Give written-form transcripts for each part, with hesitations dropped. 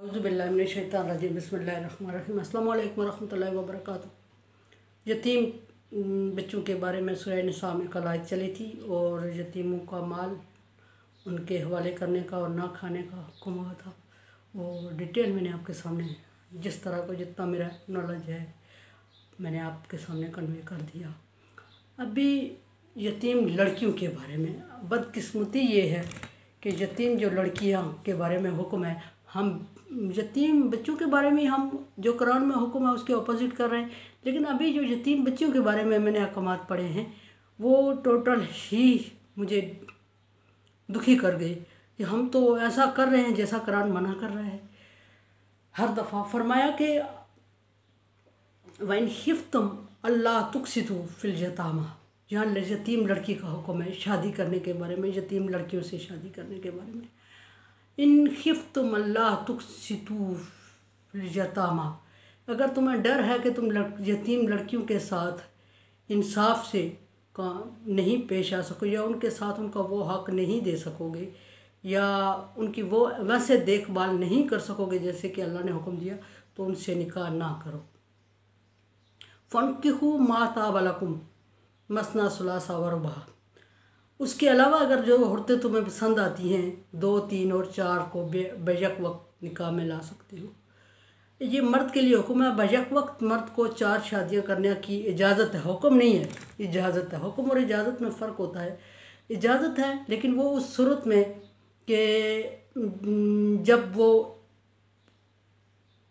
औज़ुबिल्लाहिमिनश्शैतानिर्रजीम बिस्मिल्लाहिर्रहमानिर्रहीम अस्सलामु अलैकुम वरहमतुल्लाहि वबरकातुहू। यतीम बच्चों के बारे में सूरह निसा में कल आयत चली थी और यतीमों का माल उनके हवाले करने का और ना खाने का हुक्म हुआ था। और डिटेल मैंने आपके सामने जिस तरह को जितना मेरा नॉलेज है मैंने आपके सामने कन्वे कर दिया। अभी यतीम लड़कियों के बारे में बदकिस्मती ये है कि यतीम जो लड़कियां के बारे में हुक्म है, हम यतीम बच्चों के बारे में हम जो कुरान में हुक्म है उसके अपोजिट कर रहे हैं। लेकिन अभी जो यतीम बच्चियों के बारे में मैंने अहकामात पढ़े हैं वो टोटल ही मुझे दुखी कर गए कि हम तो ऐसा कर रहे हैं जैसा कुरान मना कर रहा है। हर दफ़ा फरमाया कि वइन खिफ्तुम अल्लाह तुक़सितू फिल यतामा, यहाँ यतीम लड़की का हुक्म है शादी करने के बारे में, यतीम लड़कियों से शादी करने के बारे में। इन खिफ्तुम अल्लाह तुक़सितू फिल यतामा, अगर तुम्हें डर है कि तुम यतीम लड़कियों के साथ इंसाफ से नहीं पेश आ सको या उनके साथ उनका वो हक़ नहीं दे सकोगे या उनकी वो वैसे देखभाल नहीं कर सकोगे जैसे कि अल्लाह ने हुक्म दिया, तो उनसे निकाह ना करो। फ़न्किहू मा ताब लकुम मसना सुलासा व रुबा, उसके अलावा अगर जो औरतें तुम्हें पसंद आती हैं 2, 3 और 4 को बेशक वक्त निकाह में ला सकते हो। ये मर्द के लिए हुक्म है। बेशक वक्त मर्द को 4 शादियां करने की इजाज़त है, हुक्म नहीं है, इजाज़त है। हुक्म और इजाज़त में फ़र्क होता है। इजाज़त है लेकिन वो उस सूरत में कि जब वो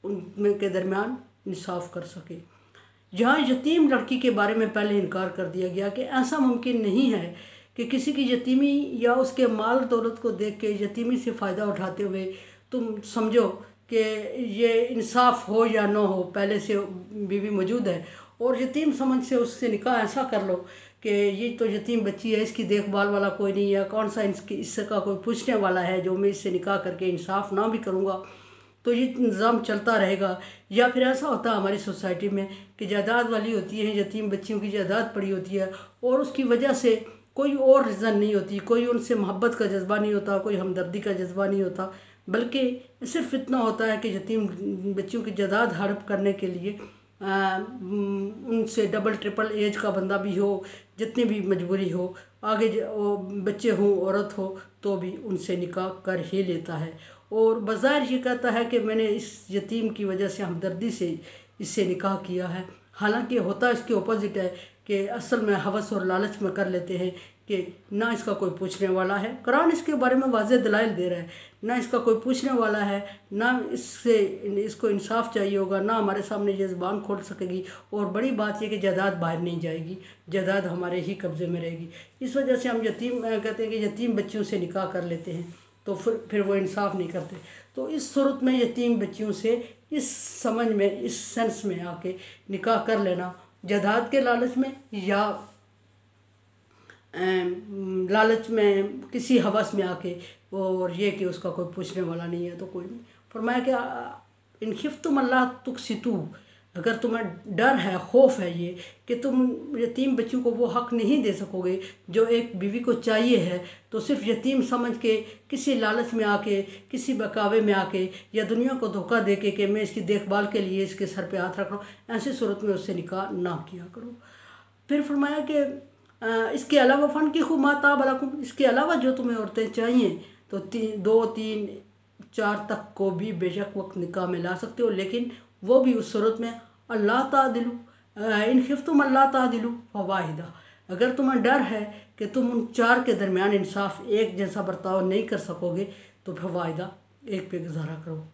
उनमें के दरमियान इंसाफ कर सके। जहाँ यतीम लड़की के बारे में पहले इनकार कर दिया गया कि ऐसा मुमकिन नहीं है कि किसी की यतीमी या उसके माल दौलत को देख के यतीमी से फ़ायदा उठाते हुए तुम समझो कि ये इंसाफ हो या ना हो, पहले से बीवी मौजूद है और यतीम समझ से उससे निकाह ऐसा कर लो कि ये तो यतीम बच्ची है, इसकी देखभाल वाला कोई नहीं है, कौन सा इसका कोई पूछने वाला है जो मैं इससे निकाह करके इंसाफ ना भी करूँगा तो ये निज़ाम चलता रहेगा। या फिर ऐसा होता है हमारी सोसाइटी में कि जायदाद वाली होती है, यतीम बच्चियों की जायदाद पड़ी होती है और उसकी वजह से कोई और रीज़न नहीं होती, कोई उनसे मोहब्बत का जज्बा नहीं होता, कोई हमदर्दी का जज्बा नहीं होता, बल्कि सिर्फ इतना होता है कि यतीम बच्चियों की जायदाद हड़प करने के लिए उनसे डबल ट्रिपल एज का बंदा भी हो, जितनी भी मजबूरी हो, आगे बच्चे हों औरत हो तो भी उनसे निकाह कर ही लेता है। और बज़ाहिर ये कहता है कि मैंने इस यतीम की वजह से हमदर्दी से इससे निकाह किया है, हालांकि होता इसके अपोजिट है कि असल में हवस और लालच में कर लेते हैं कि ना इसका कोई पूछने वाला है। कुरान इसके बारे में वाज़ेह दलाइल दे रहा है, ना इसका कोई पूछने वाला है, ना इसको इंसाफ चाहिए होगा, ना हमारे सामने ये ज़बान खोल सकेगी और बड़ी बात यह कि जायदाद बाहर नहीं जाएगी, जायदाद हमारे ही कब्ज़े में रहेगी। इस वजह से हम यतीम कहते हैं कि यतीम बच्चियों से निकाह कर लेते हैं तो फिर वो इंसाफ नहीं करते। तो इस सूरत में यतीम बच्चियों से इस समझ में, इस सेंस में आके निकाह कर लेना, जायदाद के लालच में या लालच में किसी हवस में आके, और ये कि उसका कोई पूछने वाला नहीं है तो कोई नहीं। फरमाया कि इन खिफ्तुम अल्लाह तुक़सितू, अगर तुम्हें डर है, खौफ है ये कि तुम यतीम बच्चों को वो हक़ नहीं दे सकोगे जो एक बीवी को चाहिए है, तो सिर्फ यतीम समझ के किसी लालच में आके, किसी बहकावे में आके या दुनिया को धोखा दे के कि मैं इसकी देखभाल के लिए इसके सर पे हाथ रख रहा हूँ, ऐसी सूरत में उससे निकाह ना किया करो। फिर फरमाया कि इसके अलावा फ़न्किहू मा ताब लकुम, इसके अलावा जो तुम्हें औरतें चाहिए तो 2, 3, 4 तक को भी बेशक वक्त निकाह में ला सकते हो, लेकिन वो भी उस सूरत में अल्लाह तादिलू, इन खिफ्तुम अल्लाह तादिलू फ़वाहिदा, अगर तुम्हें डर है कि तुम उन 4 के दरमियान इंसाफ, एक जैसा बर्ताव नहीं कर सकोगे तो फ़वाहिदा, एक पे गुजारा करो।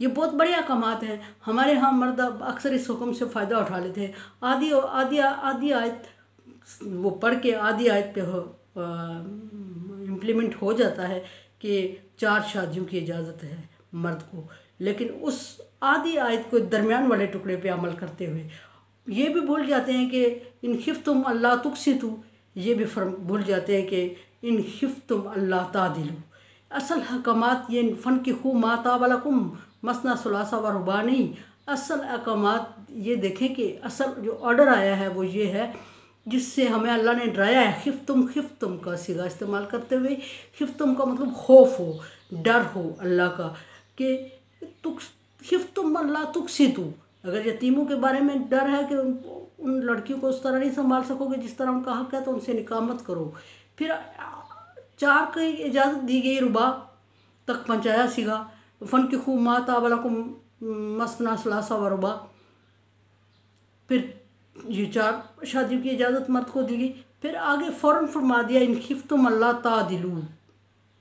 ये बहुत बड़े अहकामात हैं। हमारे यहाँ मर्द अक्सर इस हुक्म से फ़ायदा उठा लेते हैं। आधी आयत वो पढ़ के आधी आयत पे इम्प्लीमेंट हो जाता है कि 4 शादियों की इजाज़त है मर्द को, लेकिन उस आधी आयत को दरमियान वाले टुकड़े पे अमल करते हुए ये भी भूल जाते हैं कि इन खिफ्तुम अल्लाह तुक़सितू, ये भी भूल जाते हैं कि इन खिफ्तुम अल्लाह तादिलू। असल हकामात ये फ़न्किहू मा ताब लकुम मसना सुलासा व रुबा नहीं, असल अहकामात ये देखें कि असल जो ऑर्डर आया है वो ये है जिससे हमें अल्लाह ने डराया है। खिफ्तुम का सिगा इस्तेमाल करते हुए, खिफ्तुम का मतलब खौफ हो, डर हो अल्लाह का कि तुक खिफ्तुम अल्ला तुक्सितू, अगर यतीमों के बारे में डर है कि उन लड़कियों को उस तरह नहीं संभाल सकोगे जिस तरह उनका हक है, तो उनसे निकाह मत करो। फिर 4 की इजाज़त दी गई, रुबा तक पहुँचाया सीगा, फ़न की खूब माता वाला को मसना सलासा व रुबा। फिर ये 4 शादियों की इजाज़त मर्द को दी गई। फिर आगे फ़ौरन फरमा दिया इन खिफ्तुम अल्ला तादिलू,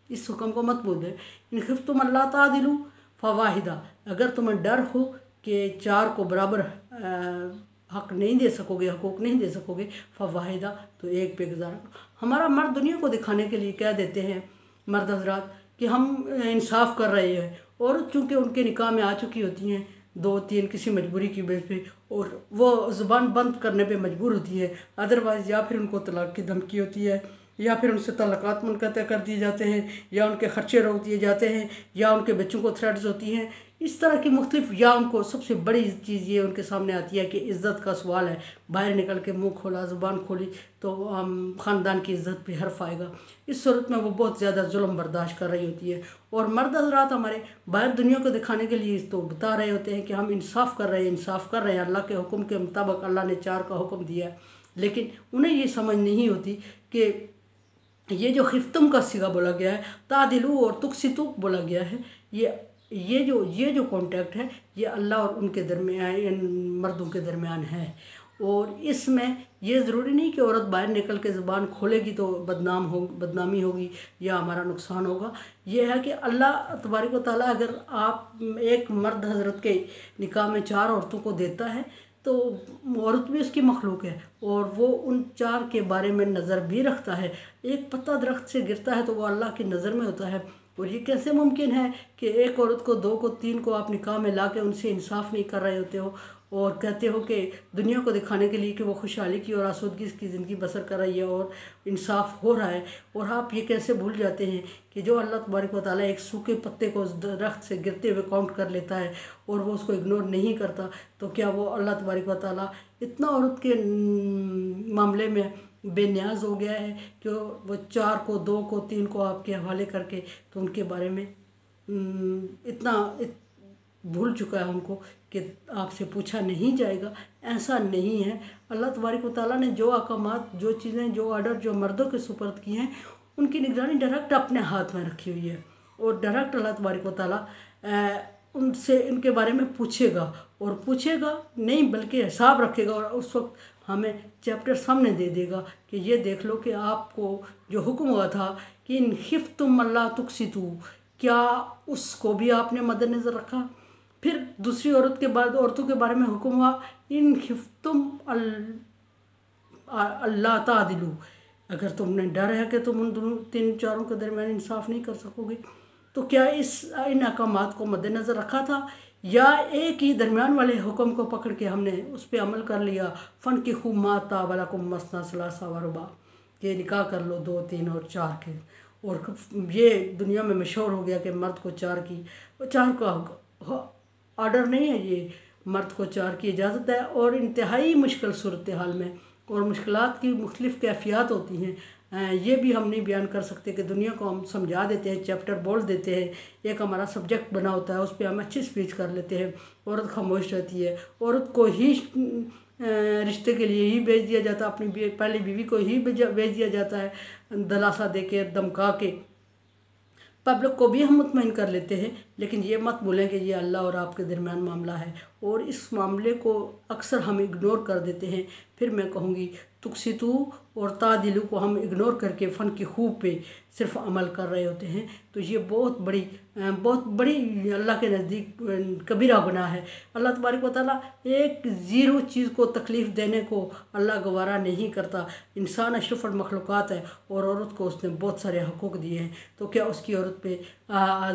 इस हुक्म को मत भूल, इन खिफ्तुम अल्ला तादिलू फ़वाहिदा, अगर तुम्हें डर हो कि 4 को बराबर हक नहीं दे सकोगे, हकूक़ नहीं दे सकोगे, फ़वाहिदा, तो एक पे गुजारा। हमारा मर्द दुनिया को दिखाने के लिए कह देते हैं मर्द हजरात कि हम इंसाफ कर रहे हैं, और चूँकि उनके निकाह में आ चुकी होती हैं 2-3 किसी मजबूरी की बेस पे, और वो ज़ुबान बंद करने पे मजबूर होती है, अदरवाइज़ या फिर उनको तलाक की धमकी होती है, या फिर उनसे तलाक़ात मुनक़ता कर दिए जाते हैं, या उनके ख़र्चे रोक दिए जाते हैं, या उनके बच्चों को थ्रेट्स होती हैं, इस तरह की मुख्तलिफ, या उनको सबसे बड़ी चीज़ ये उनके सामने आती है कि इज़्ज़त का सवाल है, बाहर निकल के मुँह खोला, ज़ुबान खोली तो ख़ानदान की इज़्ज़त पे हर्फ आएगा। इस सूरत में वो बहुत ज़्यादा जुल्म बर्दाश्त कर रही होती है, और मर्द हज़रात हमारे बाहर दुनिया को दिखाने के लिए तो बता रहे होते हैं कि हम इंसाफ कर रहे हैं, इंसाफ कर रहे हैं, अल्लाह के हुक्म के मुताबिक अल्लाह ने 4 का हुक्म दिया है, लेकिन उन्हें ये समझ नहीं होती कि ये जो खिफ्तुम का सिगा बोला गया है, तादिलू और तुक्सितू बोला गया है, ये जो कॉन्टैक्ट है ये अल्लाह और उनके दरमियान, इन मर्दों के दरमियान है। और इसमें ये ज़रूरी नहीं कि औरत बाहर निकल के ज़ुबान खोलेगी तो बदनामी होगी या हमारा नुकसान होगा। ये है कि अल्लाह तबारक व तआला अगर आप एक मर्द हज़रत के निकाह में 4 औरतों को देता है, तो औरत भी उसकी मखलूक है, और वो उन 4 के बारे में नज़र भी रखता है। एक पत्ता दरख्त से गिरता है तो वो अल्लाह की नज़र में होता है, और ये कैसे मुमकिन है कि एक औरत को 2 को 3 को आप निकाह में ला के उनसे इंसाफ नहीं कर रहे होते हो, और कहते हो कि दुनिया को दिखाने के लिए कि वो खुशहाली की और आसूदगी की ज़िंदगी बसर कर रही है और इंसाफ हो रहा है, और आप ये कैसे भूल जाते हैं कि जो अल्लाह तबारक व तआला एक सूखे पत्ते को उस दरख्त से गिरते हुए काउंट कर लेता है और वो उसको इग्नोर नहीं करता, तो क्या वो अल्लाह तबारक व तआला इतना औरत के मामले में बेनियाज हो गया है कि वो 4 को 2 को 3 को आपके हवाले करके तो उनके बारे में भूल चुका है उनको कि आपसे पूछा नहीं जाएगा? ऐसा नहीं है। अल्लाह तबारक व तआला ने जो अहकामात, जो चीज़ें, जो ऑर्डर जो मर्दों के सुपर्द किए हैं, उनकी निगरानी डायरेक्ट अपने हाथ में रखी हुई है, और डायरेक्ट अल्लाह तबारक व तआला उनसे इनके बारे में पूछेगा, और पूछेगा नहीं बल्कि हिसाब रखेगा, और उस वक्त हमें चैप्टर सामने दे देगा कि ये देख लो कि आपको जो हुक्म हुआ था कि इन खिफ्तुम अल्ला तुक्सितू, क्या उसको भी आपने मद्देनज़र रखा? फिर दूसरी औरतों के बारे में हुक्म हुआ इन खिफ्तुम अल्ला तादिलू, अगर तुमने डर है कि तुम उन 3-4 के दरमियान इंसाफ नहीं कर सकोगे, तो क्या इन अहकामात को मद्देनज़र रखा था, या एक ही दरमियान वाले हुक्म को पकड़ के हमने उस पर अमल कर लिया? फ़न की खूब माता वाला को मसना सलासा व रुबा, ये निकाह कर लो 2, 3 और 4 के, और ये दुनिया में मशहूर हो गया कि मर्द को 4 का ऑर्डर नहीं है, ये मर्द को 4 की इजाज़त है, और इंतहाई मुश्किल सूरत हाल में, और मुश्किलात की मुख्तलिफ़ कैफियत होती हैं, ये भी हम नहीं बयान कर सकते कि दुनिया को हम समझा देते हैं, चैप्टर बोल देते हैं, एक हमारा सब्जेक्ट बना होता है, उस पर हम अच्छी स्पीच कर लेते हैं, औरत खामोश रहती है, औरत को ही रिश्ते के लिए ही भेज दिया जाता है, अपनी पहली बीवी को ही भेज दिया जाता है, दलासा दे के, धमका के। पब्लिक को भी हम मुतमईन कर लेते हैं, लेकिन ये मत भूलें कि ये अल्लाह और आपके दरमियान मामला है, और इस मामले को अक्सर हम इग्नोर कर देते हैं। फिर मैं कहूँगी तुक्सितू और तादिलू को हम इग्नोर करके फ़न की खूब पे सिर्फ अमल कर रहे होते हैं, तो ये बहुत बड़ी अल्लाह के नज़दीक कबीरा गुनाह है। अल्लाह तबारक व तआला एक ज़ीरो चीज़ को तकलीफ़ देने को अल्लाह गवारा नहीं करता। इंसान अशरफुल मखलूक़ात है, और औरत को उसने बहुत सारे हकूक़ दिए हैं, तो क्या उसकी औरत पे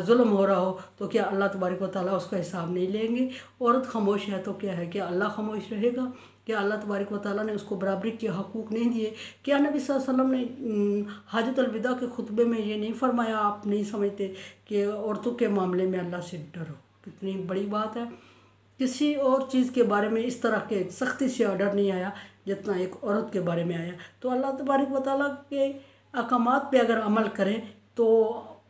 जुल्म हो रहा हो तो क्या अल्लाह तबारक व तआला उसका हिसाब नहीं लेंगे? औरत खामोश है तो क्या है, क्या अल्लाह खामोश रहेगा? क्या अल्लाह तबारक व तआला ने उसको बराबरी के हकूक़ नहीं दिए? क्या नबी सल्लल्लाहु अलैहि वसल्लम ने हाजतुल विदा के खुतबे में ये नहीं फरमाया, आप नहीं समझते कि औरतों के मामले में अल्लाह से डरो? कितनी बड़ी बात है। किसी और चीज़ के बारे में इस तरह के सख्ती से ऑर्डर नहीं आया जितना एक औरत के बारे में आया। तो अल्लाह तबारक व तआला के अहकामात पे अगर अमल करें, तो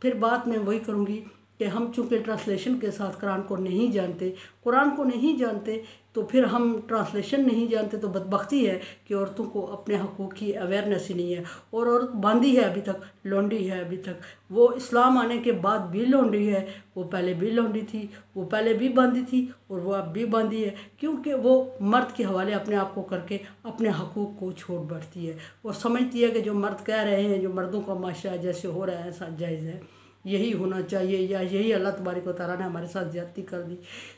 फिर बात मैं वही करूँगी कि हम चूँकि ट्रांसलेशन के साथ कुरान को नहीं जानते तो फिर हम ट्रांसलेशन नहीं जानते, तो बदबख्ती है कि औरतों को अपने हकूक़ की अवेयरनेस ही नहीं है। और औरत बांधी है अभी तक, लौंडी है अभी तक। वो इस्लाम आने के बाद भी लौंडी है, वो पहले भी लौंडी थी, वो पहले भी बांधी थी और वो अब भी बांधी है, क्योंकि वो मर्द के हवाले अपने आप को करके अपने हकूक़ को छोड़ बैठती है और समझती है कि जो मर्द कह रहे हैं, जो मर्दों का माशरा जैसे हो रहा है ऐसा जायज़ है, यही होना चाहिए, या यही अल्लाह तबारक व तआला ने हमारे साथ ज़्यादती कर दी।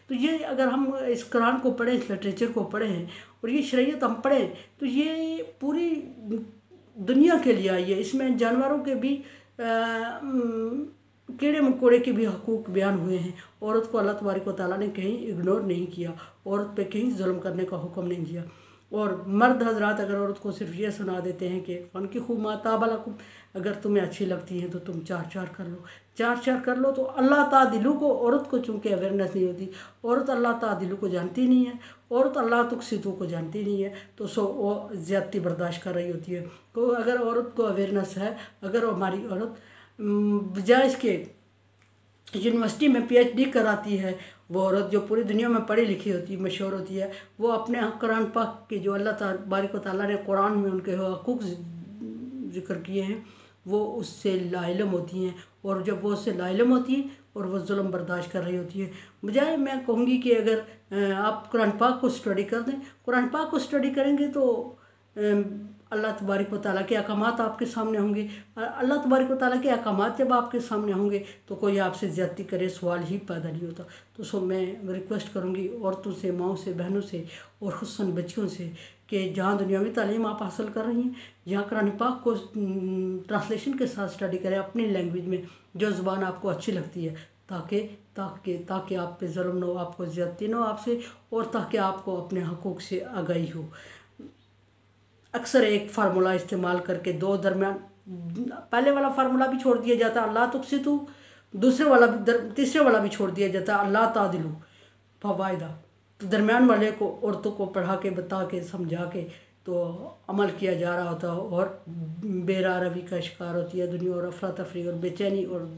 तो ये अगर हम इस कुरान को पढ़ें, इस लिटरेचर को पढ़ें और ये शरीयत हम पढ़ें, तो ये पूरी दुनिया के लिए आई है। इसमें जानवरों के भी कीड़े मकोड़े के भी हकूक़ बयान हुए हैं। औरत को अल्लाह तबारक व तआला ने कहीं इग्नोर नहीं किया, औरत पे कहीं जुल्म करने का हुक्म नहीं दिया। और मर्द हजरात अगर औरत को सिर्फ ये सुना देते हैं कि फनकिहू मा ताब लकुम, अगर तुम्हें अच्छी लगती हैं तो तुम चार चार कर लो, तो अल्लाह तादिलू को, औरत को चूँकि अवेयरनेस नहीं होती, औरत अल्लाह तादिलू को जानती नहीं है, औरत अल्लाह तुक़सितू को जानती नहीं है, तो वो ज़्यादती बर्दाश्त कर रही होती है। तो अगर औरत को अवेयरनेस है, अगर हमारी औरत बजाय इसके यूनिवर्सिटी में PhD कराती है, वो औरत जो पूरी दुनिया में पढ़ी लिखी होती है, मशहूर होती है, वो अपने कुरान पाक के जो अल्लाह तबारक व तआला ने कुरान में उनके हकूक़ ज़िक्र किए हैं, वो उससे लाइलम होती हैं। और जब वो उससे लाइलम होती हैं और वो जुल्म बर्दाश्त कर रही होती है, बजाय मैं कहूँगी कि अगर आप कुरान पाक को स्टडी कर दें, कुरान पाक को स्टडी करेंगे तो अल्लाह तबारक व तआला के अहकामात आपके सामने होंगे। अल्लाह तबारक व तआला के अहकामात जब आपके सामने होंगे तो कोई आपसे ज़्यादती करे सवाल ही पैदा नहीं होता। तो मैं रिक्वेस्ट करूँगी औरतों से, माओं से, बहनों से और खुसूसन बच्चियों से कि जहाँ दुनियावी तालीम आप हासिल कर रही हैं, जहाँ कुरान पाक को ट्रांसलेशन के साथ स्टडी करें अपनी लैंग्वेज में, जो ज़ुबान आपको अच्छी लगती है, ताकि आप पे जुल्म न हो, आपको ज़्यादती न हो आपसे, और ताकि आपको अपने हकूक़ से आगाही हो। अक्सर एक फार्मूला इस्तेमाल करके दो दरमियान, पहले वाला फार्मूला भी छोड़ दिया जाता है अल्लाह तुक़सितू, तीसरे वाला भी छोड़ दिया जाता है अल्लाह तादिलू फ़वाइदा। तो दरमियान वाले को औरतों को पढ़ा के, बता के, समझा के तो अमल किया जा रहा होता है और बेरारवी का शिकार होती है दुनिया, और अफरा तफरी और बेचैनी और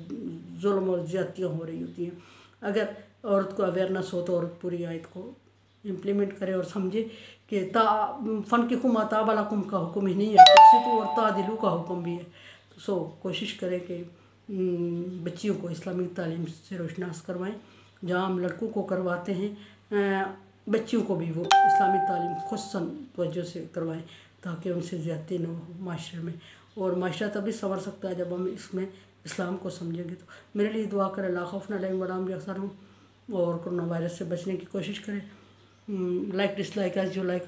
जुल्म और ज़्यादतियाँ हो रही होती हैं। अगर औरत को अवेयरनेस हो तो औरत पूरी आयत को इम्प्लीमेंट करे और समझे कि फनकिहू मा ताब लकुम का हुक्म ही नहीं है, तुक़सितू और तादिलू का हुक्म भी है। तो कोशिश करें कि बच्चियों को इस्लामिक तालीम से रोशनास करवाएं। जहाँ हम लड़कों को करवाते हैं, बच्चियों को भी वो इस्लामी तालीम खुसूसन तवज्जो से करवाएं, ताकि उनसे ज़्यादती न हो माशरे में। और माशरा तभी संवर सकता है जब हम इसमें इस्लाम को समझेंगे। तो मेरे लिए दुआ करें, ला खौफ़ुन अलैहिम वला हुम यहज़नून, और कोरोना वायरस से बचने की कोशिश करें। Like dislike as you like.